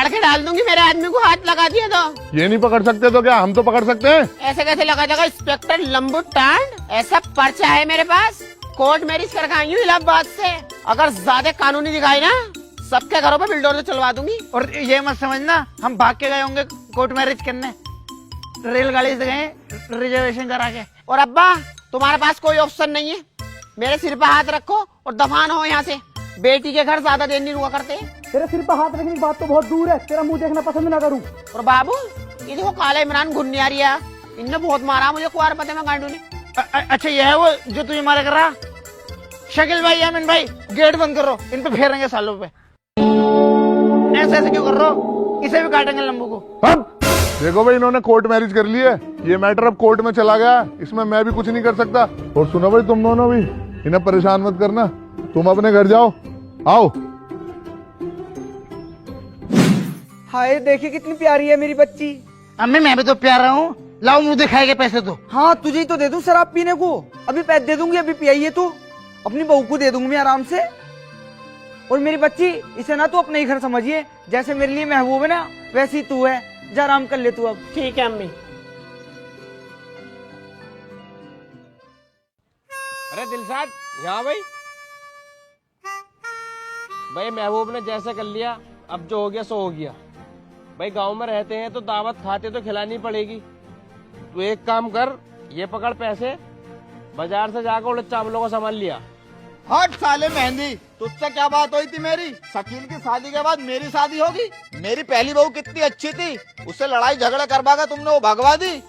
के डाल दूंगी, मेरे आदमी को हाथ लगा दिया तो। ये नहीं पकड़ सकते तो क्या हम तो पकड़ सकते हैं? ऐसे कैसे लगा देगा इंस्पेक्टर लंबू टांड? ऐसा पर्चा है मेरे पास, कोर्ट मैरिज कर आई हूँ इलाहाबाद से। अगर ज्यादा कानूनी दिखाई ना, सबके घरों पे बिल्डोर चलवा दूंगी। और ये मत समझना हम भाग के गए होंगे कोर्ट मैरिज करने, रेलगाड़ी से गए रिजर्वेशन करा के। और अब्बा तुम्हारे पास कोई ऑप्शन नहीं है, मेरे सिर पे हाथ रखो और दफान हो यहाँ से। बेटी के घर ज्यादा देर नहीं हुआ करते। तेरे सिर पर हाथ रखने की बात तो बहुत दूर है, तेरा मुंह देखना पसंद ना करूं। और बाबू ये देखो काला इमरान घुन्नियारिया, इनने बहुत मारा मुझे कुआर पते में गांडू ने। अच्छा ये है वो जो तुझे मारा कर रहा? शकील भाई, यामिन भाई, गेट बंद करो, इन पे फेरेंगे सालों पे। ऐसे ऐसे क्यों कर रहे हो? इसे भी काटेंगे लंबू को। देखो भाई, इन्होंने कोर्ट मैरिज कर ली है, ये मैटर अब कोर्ट में चला गया, इसमें मैं भी कुछ नहीं कर सकता। और सुनो भाई, तुम दोनों भी इन्हें परेशान मत करना, तुम अपने घर जाओ। आओ। हाय देखिए कितनी प्यारी है मेरी बच्ची। अम्मी मैं भी तो प्यारा हूँ, लाओ मुंह दिखाएंगे पैसे तो। हाँ तुझे ही तो दे दूं शराब पीने को, अभी पैसे दे दूंगी, अभी पियाइए तो। अपनी बहू को दे दूंगी मैं आराम से। और मेरी बच्ची, इसे ना तू अपने ही घर समझिए, जैसे मेरे लिए महबूब है ना वैसी तू है। जा आराम कर ले तू अब। ठीक है अम्मी। अरे दिलशाद यहाँ भाई महबूब ने जैसे कर लिया, अब जो हो गया सो हो गया। भाई गांव में रहते हैं तो दावत खाते तो खिलानी पड़ेगी। तू एक काम कर, ये पकड़ पैसे, बाजार से जाकर उड़द चावलों को सामान लिया। हट साले मेहंदी, तुझसे क्या बात हुई थी मेरी? शकील की शादी के बाद मेरी शादी होगी? मेरी पहली बहू कितनी अच्छी थी, उससे लड़ाई झगड़ा करवाकर तुमने वो भगवा दी।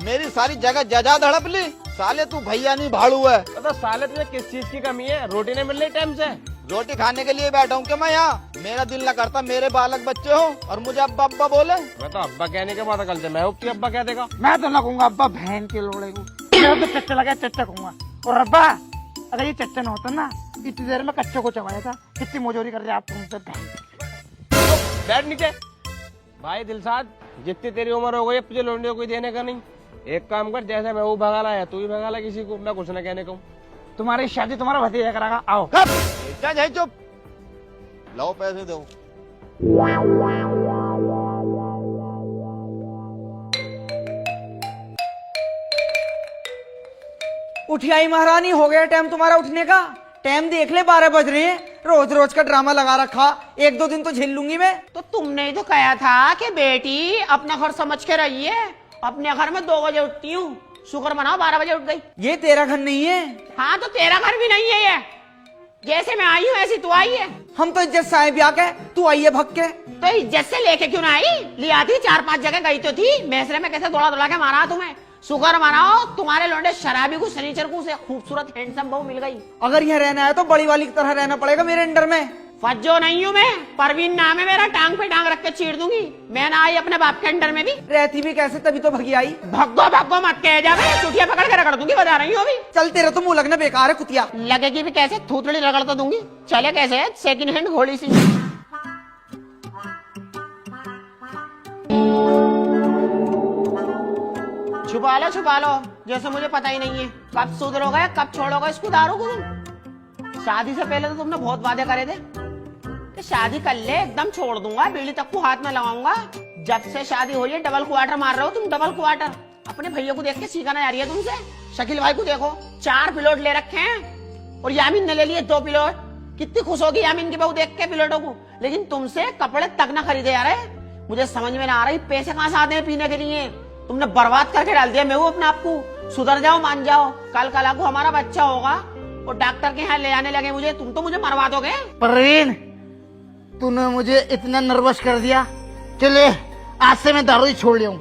मेरी सारी जगह जजा धड़प ली। साले तू भैया नहीं भाड़ू है। तो साले तुझे किस चीज की कमी है? रोटी नहीं मिल रही टाइम से? रोटी खाने के लिए बैठा हूँ क्या मैं यहाँ? मेरा दिल न करता मेरे बालक बच्चे हो और मुझे अब्बा अब्बा बोले। मैं तो अब्बा कहने के बाद कल से महबूब की अब्बा कह देगा। मैं तो ना कहूंगा अब्बा, बहन के लोड़े को। मेरा तो चच्चा लगा, चच्चा कहूंगा। और अब्बा अगर ये चच्चा न होता ना, इतनी देर में कच्चे को चबाया था। कितनी मजूरी कर रहे आप तुमसे। बैठ नीचे। भाई दिलशाद, जितनी तेरी उम्र हो गई, तुझे लौंडे को कोई देने का नहीं। एक काम कर, जैसे मैं वो भगाला है तू भी भगाला किसी को, मैं कुछ न कहने को। तुम्हारी शादी तुम्हारा भतीजा करागा। आओ जा चुप, लो पैसे दो। उठियाई महारानी, हो गया टाइम तुम्हारा उठने का। टाइम देख ले, 12 बज रहे हैं। रोज रोज का ड्रामा लगा रखा, एक दो दिन तो झेल लूंगी मैं। तो तुमने ही तो कहा था कि बेटी अपना घर समझ के रहिए। अपने घर में 2 बजे उठती हूँ, शुक्र मनाओ 12 बजे उठ गई। ये तेरा घर नहीं है। हाँ तो तेरा घर भी नहीं है ये। जैसे मैं आई हूँ ऐसी तू आई है। हम तो इज्जत से आए ब्याह के, तू आई है भग के। तो इज्जत से लेके क्यों ना आई? लिया थी, 4-5 जगह गई तो थी। मैसरे में कैसे दौड़ा दौड़ा के मारा तुम्हें। शुक्र मनाओ तुम्हारे लौंडे शराबी को शनिचर को से खूबसूरत हैंडसम बहू मिल गई। अगर यहाँ रहना है तो बड़ी वाली की तरह रहना पड़ेगा मेरे अंडर में। फज्जो नहीं हूँ मैं, परवीन नाम है मेरा, टांग पे टांग रख के चीर दूंगी। मैं ना आई अपने बाप के अंडर में भी। रहती भी कैसे, तभी तो भगी आई। भग्गो भग्गो मत कह जा, मैं चुटिया पकड़ के रगड़ दूंगी, बता रही हूँ अभी। चल तेरा तो मुंह लगना बेकार है कुतिया। लगेगी भी कैसे, थूथड़ी रगड़ तो दूंगी। चले कैसे है, सेकंड हैंड घोड़ी सी। छुपा लो जैसे मुझे पता ही नहीं है। कब सुधरोगे, कब छोड़ोगे इसको दारू को तुम? शादी से पहले तो तुमने बहुत वादे करे थे कि शादी कर ले एकदम छोड़ दूंगा, बीड़ी तक को हाथ में लगाऊंगा। जब से शादी हुई है डबल क्वार्टर मार रहे हो तुम, डबल क्वार्टर। अपने भैया को देख के सीखा ना जा रही है तुमसे। शकील भाई को देखो, 4 पिलोट ले रखे हैं और यामिन ने ले लिए 2 पिलोट। कितनी खुश होगी यामिन की बहू देख के पिलोटों को। लेकिन तुमसे कपड़े तक ना खरीदे जा रहे। मुझे समझ में ना आ रही पैसे कहाँ से आते हैं पीने के लिए। तुमने बर्बाद करके डाल दिया मैं वो अपने आप को। सुधर जाओ, मान जाओ। कल को हमारा बच्चा होगा और डॉक्टर के यहाँ ले आने लगे मुझे, तुम तो मुझे मरवा दोगे। परवीन, तूने मुझे इतना नर्वस कर दिया। चले आज से मैं दारू ही छोड़ लिया हूँ।